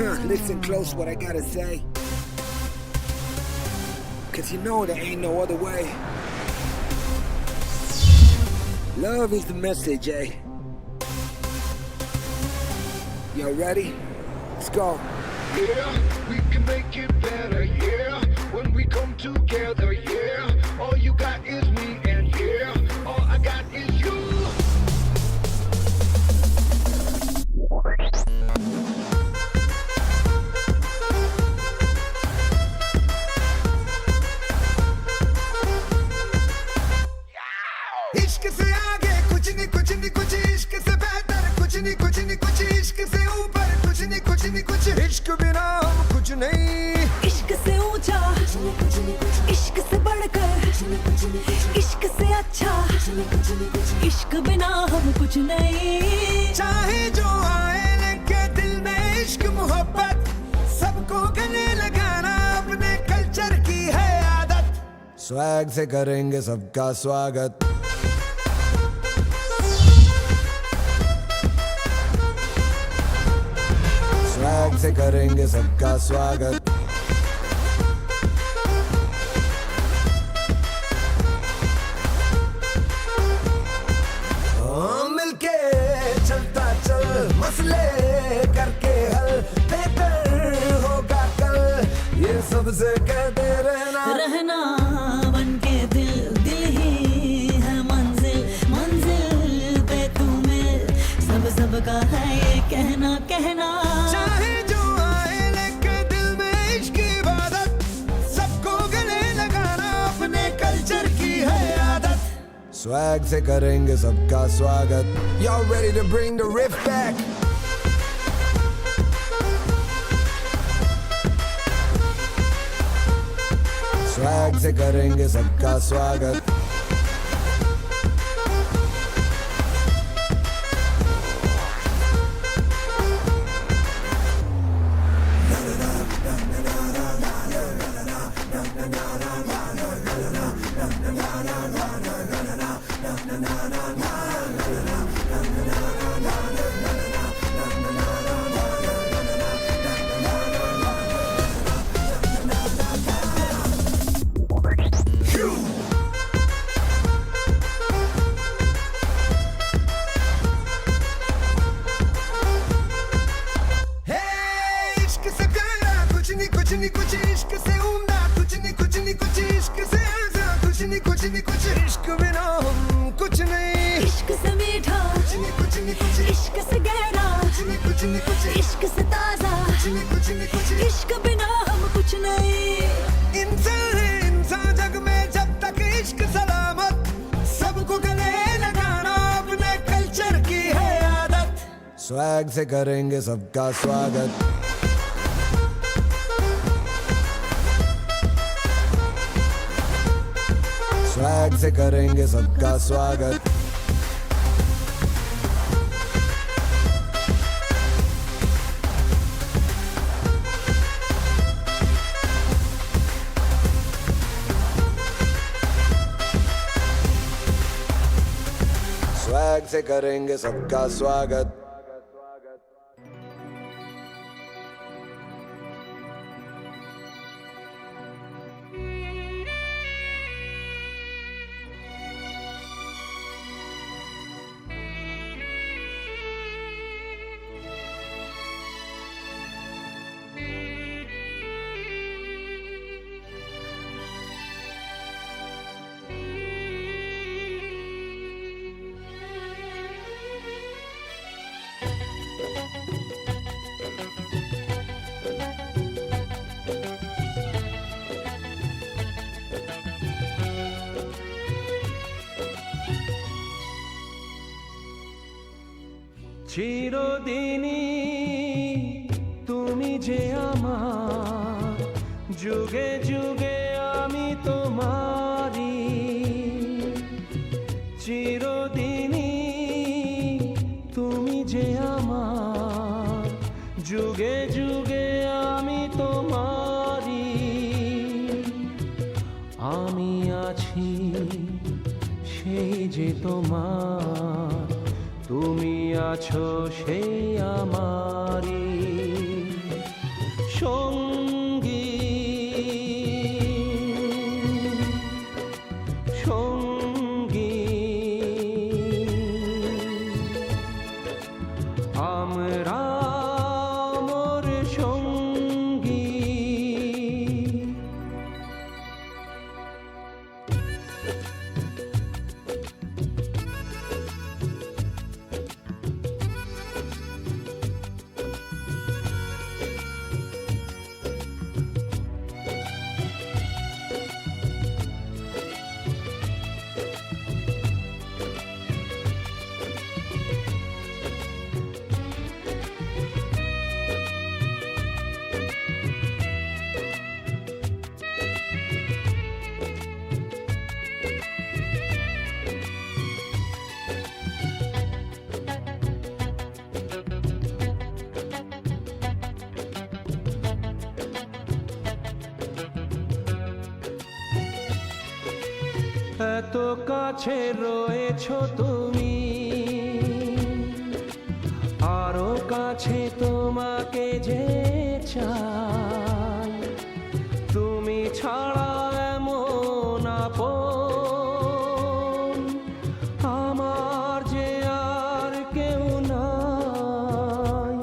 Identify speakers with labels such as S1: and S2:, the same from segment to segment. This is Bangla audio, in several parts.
S1: Listen close what I gotta say. Cause you know there ain't no other way. Love is the message, eh? Y'all ready? Let's go.
S2: Yeah, we can make it better, yeah. When we come together, yeah. All you got is me and yeah, all I got is you.
S3: इश्क से आगे कुछ नहीं कुछ इश्क से बेहतर कुछ नहीं कुछ इश्क से ऊपर कुछ नहीं कुछ इश्क बिना हम कुछ नहीं
S4: इश्क से ऊंचा इश्क से बढ़कर इश्क से अच्छा इश्क बिना हम कुछ नहीं
S3: चाहे जो आए लगे दिल में इश्क मोहब्बत सबको गले लगाना अपने कल्चर की है आदत स्वैग से करेंगे सबका स्वागत स्वैग से करेंगे सबका स्वागत मिलके चलता चल मसले करके हल बेहतर होगा कल ये सबसे कहते रहना
S4: बन के दिल ही है मंजिल पे तू मिल सबका है ये कहना
S3: चाहे जो आए लेके दिल में इश्क की इबादत सबको गले लगाना अपने कल्चर की है आदत स्वैग से करेंगे सबका स्वागत Y'all ready to bring the riff back swag से करेंगे सबका स्वागत कुछ इश्क से उम्दा कुछ नहीं कुछ इश्क से ऐसा कुछ नहीं कुछ इश्क बिना हम कुछ नहीं
S4: इश्क से मीठा
S3: कुछ नहीं
S4: इश्क से गहरा
S3: कुछ नहीं
S4: इश्क से ताजा
S3: कुछ नहीं
S4: इश्क बिना हम कुछ नहीं
S3: इंसान है इंसान जग में जब तक इश्क सलामत सबको गले लगाना अपने कल्चर की है आदत स्वैग से करेंगे सबका स्वागत स्वैग से करेंगे सबका स्वागत स्वैग से करेंगे सबका स्वागत
S5: চিরদিনই তুমি যে আমার যুগে যুগে আমি তোমারি চিরদিনই তুমি যে আমার যুগে যুগে আমি তোমারি আমি আছি সেই যে তোমার তুমি আছো সেই আমারি সঙ্গী সঙ্গী আমরা মোর সঙ্গী। এত কাছে রয়েছো তুমি, আরো কাছে তোমাকে যে চাই, তুমি ছাড়া এমন আপন আমার যে আর কেউ নাই।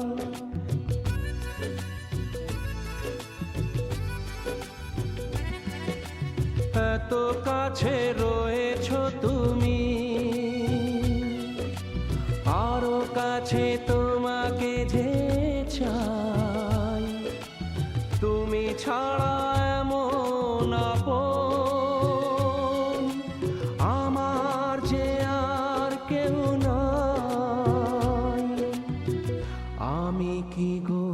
S5: এত কাছে রয়েছো তুমি, আরো কাছে তোমাকে যে চাই, তুমি ছাড়া এমন আপন আমার যে আর কেউ নাই। আমি কি গো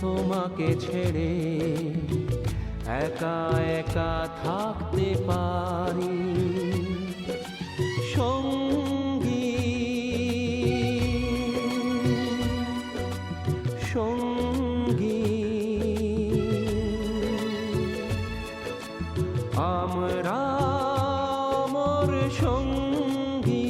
S5: তোমাকে ছেড়ে একা একা থাকতে পারি, সঙ্গী সঙ্গী আমরা মোর সঙ্গী।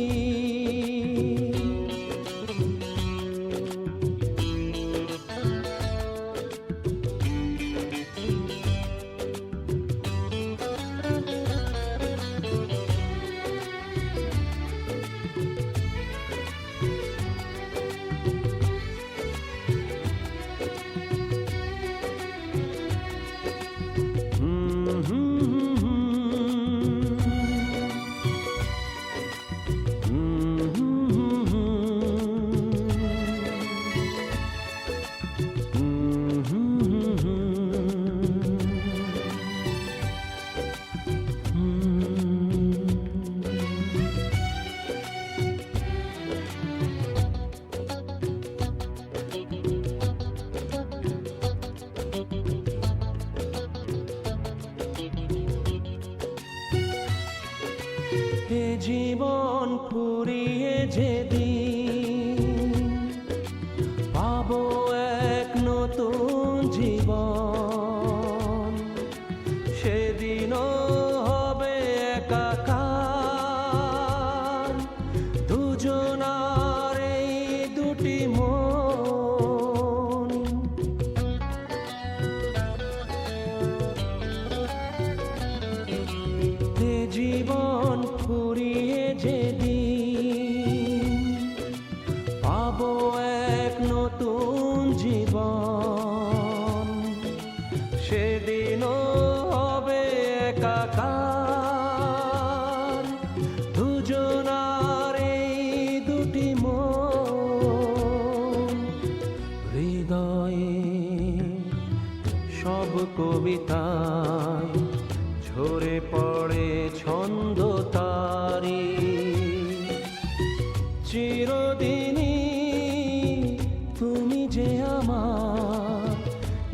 S5: এ জীবন ফুরিয়ে যেদিন পাবো এক নতুন জীবন, সেদিনও হবে একাকার দুজনার এই দুটি মন। এ জীবন ফুরিয়ে যেদিন পাবো এক নতুন জীবন, সেদিনও হবে একাকার দুজনার এই দুটি মন। হৃদয়ে সব কবিতায় ঝরে পড়ে ছন্দ তারি, চিরদিনই তুমি যে আমার,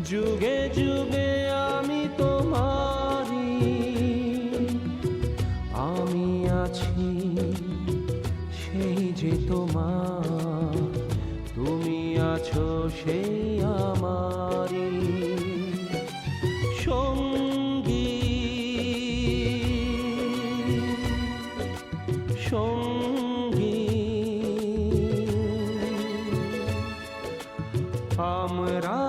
S5: যুগে যুগে আমি তোমারি। আমি আছি সেই যে তোমার, তুমি আছো সেই আমারি সঙ্গী সঙ্গী। আমরা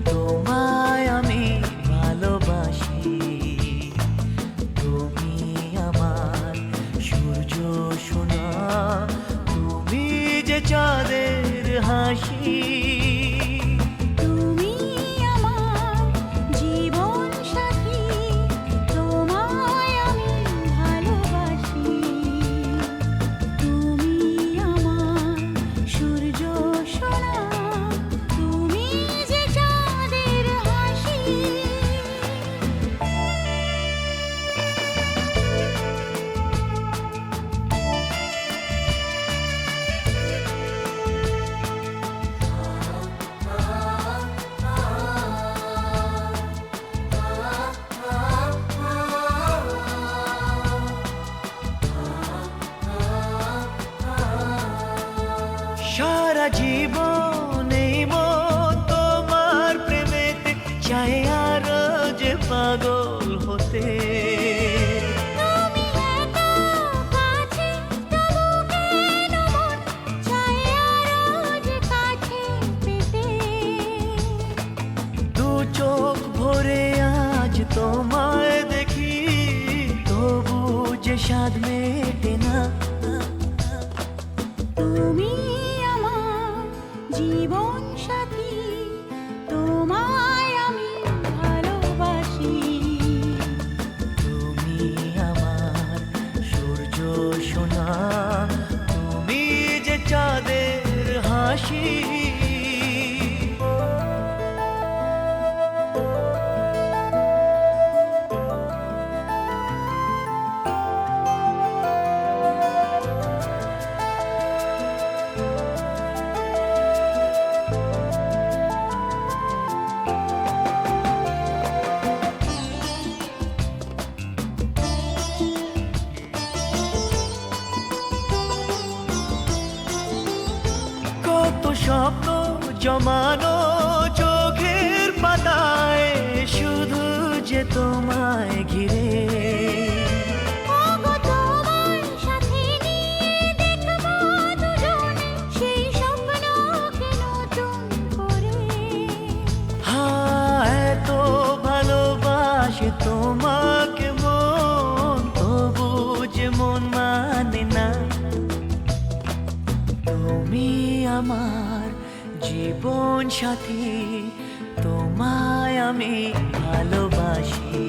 S6: তোমায় আমি ভালোবাসি। তুমি আমার সূর্য সোনা, তুমি যে চাঁদের হাসি।
S4: তুমি আমার জীবন সাথী, তোমায় আমি ভালোবাসি। তুমি আমার সূর্য সোনা, তুমি যে চাঁদের হাসি।
S6: সারা জীবন এই মন তোমার প্রেমেতে চাই আরো যে পাগল হতে।
S4: তুমি এত কাছে, তবু কেন মন চায় আরো যে কাছে পেতে।
S6: দু চোখ ভরে আজ তোমায় দেখি, তবু যে স্বাদ মেটে না।
S4: তুমি আমার জীবন সাথী, তোমায় আমি ভালোবাসি।
S6: তুমি আমার সূর্য সোনা, তুমি যে চাঁদের হাসি। কত স্বপ্ন জমানো চোখের পাতায়, শুধু যে তোমায় ঘিরে।
S4: ওগো তোমার সাথে নিয়ে দেখবো দুজনে সেই স্বপ্নকে নতুন করে।
S6: হ্যাঁ, এত ভালোবাসে তোমাকে মন, তবু যে মন মানে না। তুমি আমার জীবন সাথী, তোমায় আমি ভালোবাসি।